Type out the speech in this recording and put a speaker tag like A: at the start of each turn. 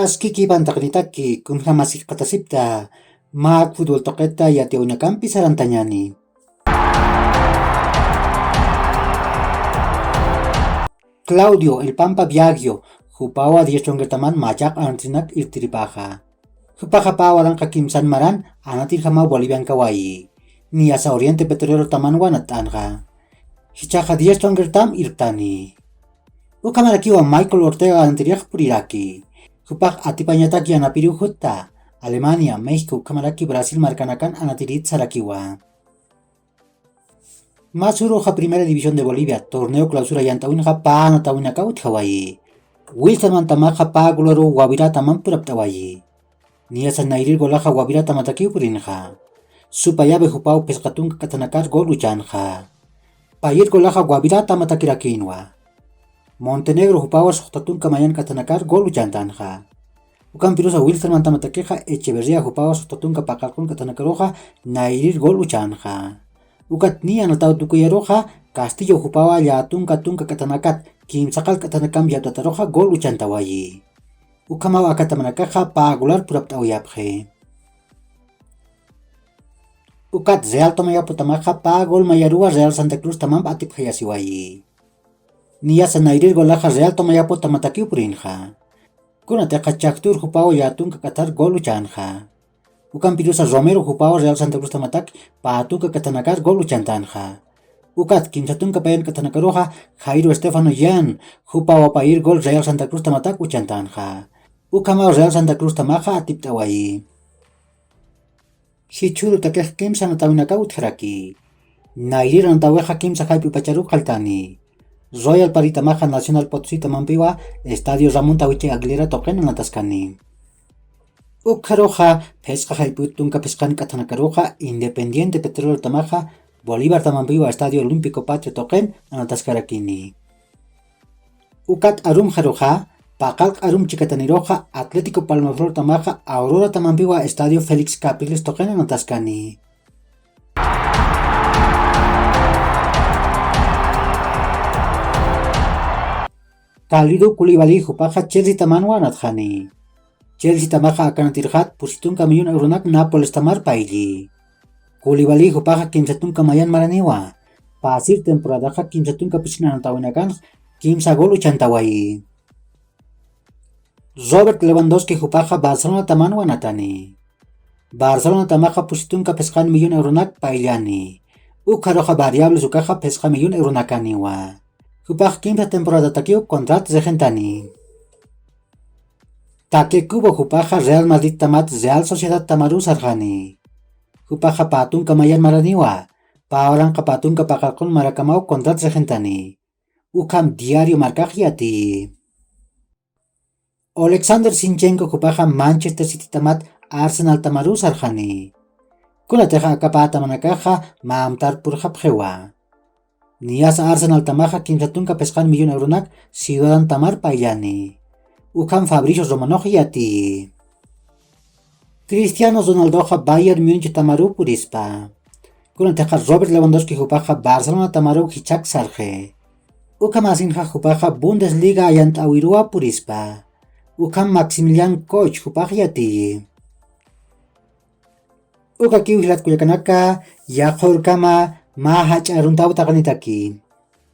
A: Askiki pantaknitaki kunhamasik qatasipta maak fútbol toqeta yatiawnakampi sarantañani. Claudio el Pampa Biagio hupawa diestrongertaman machaq antrinak irtiripaja. Hupaja pawaranqa kimsan maran anatir hama Bolivian kawayi. Ni asa Oriente Petrolero taman wanatanja. Hichaja diestrongertam irtani. Ukamarakiwa Michael Ortega antriak puriraki. Hupak atipañataki anapiru hutta. Alemania, México, Kamaraki, Brasil marcanakan anatirit sarakiwa. Masuroja Primera División de Bolivia, torneo clausura yantawinja pa anatawinaka uthawayi. Wilson tamaja pa guloro Guavirata man puraptawayi. Niasa nairir golaja Guavirata mataki upurinja. Supayabe hupau pescatunka katanakar gol uchanja. Payir golaja Guavirata matakirakinwa. Montenegro hupau sohtatunka mayan katanakar gol uchantanja. Ukan pirusa Wilson mantamatakeja Echeverría hupau sohtatunka pakalkun katanakaroja nairir gol uchanja. Ukat ni anatau tukuyaroja Castillo hupawa yatunka tunka katanakat kimsakal katanakam yatataroja gol uchantawayi. Ukamaw akatamanakaja pagular puraptawayapje. Ukat Real Tomayapo pa gol mayarua Real Santa Cruz tamam atipjayasiwayi. Niyasa nairir golaja Real Tomayapo tamataki upurinja. Kunateja Chactur hupawa yatunka katar gol uchanja. Ukan pirusa Romero hupawa Real Santa Cruz tamatak patunka katanakar gol uchantanja. Ukat kimsatunka payan katanakaroja Jairo Estefano Yan hupawa pair gol Real Santa Cruz tamatak uchantanja. Ukamaw Real Santa Cruz tamaja atiptawayi. Hichuru takej kimsa natawinaka utjaraki. Nairir antaweja kimsa jaipi pacharu kaltani. Royal Paritamaja Nacional Potosí tamampiwa Estadio Ramón Tawiche Aguilera toquen anataskani. Ukaroja pesca jaiputunka pescan katanakaroja Independiente Petrolero Tamaja Bolívar tamampiwa Estadio Olímpico Patrio toquen anataskarakini. Ukat arum jaroja Pakalk arum chikataniroja Atlético Palmaflor Tamaja Aurora tamampiwa Estadio Félix Capriles toquen anataskani. Kalido Koulibaly hupaja Chelsea tamanwa anatjani. Chelsea tamaja akanatirjat pusitunka millón euronak Nápoles tamar paili. Koulibaly hupaja kimsatunka mayan maraniwa. Pasir temporadaja kimsatunka pisina anatawinakan kimsa gol uchantawayi. Robert Lewandowski hupaja Barcelona tamanwa anatani. Barcelona tamaja pusitunka pescan millón euronak pailiani. Ukaroja variables ukaja pesca millón euronakaniwa. Hupaj kimsa temporada takio kontrat regentani. Take kubo hupaja Real Madrid tamat Real Sociedad tamaru sarjani. Hupaja patunka mayan maraniwa. Paoranka patunka pakalkon marakamau kontrat regentani. Ukam diario markajiati. Alexander Zinchenko hupaja Manchester City tamat Arsenal tamaru sarjani. Kunateja akapata manakaja maamtar purjapjewa. Niasa Arsenal tamaja kimsatunka pescan millón euronak Ciudad tamar pailani. Ukam Fabricio Romano yati. Cristiano Ronaldoja Bayern Múnich tamaru purispa. Kunateja Robert Lewandowski hupaja Barcelona tamaru hichak sarje. Ukam asinja hupaja Bundesliga ayantawirua purispa. Ukam Maximilian Koch hupaja yati. Uka kiwilat kuyakanaka Yahor kama Mahach aruntaw takanitaki.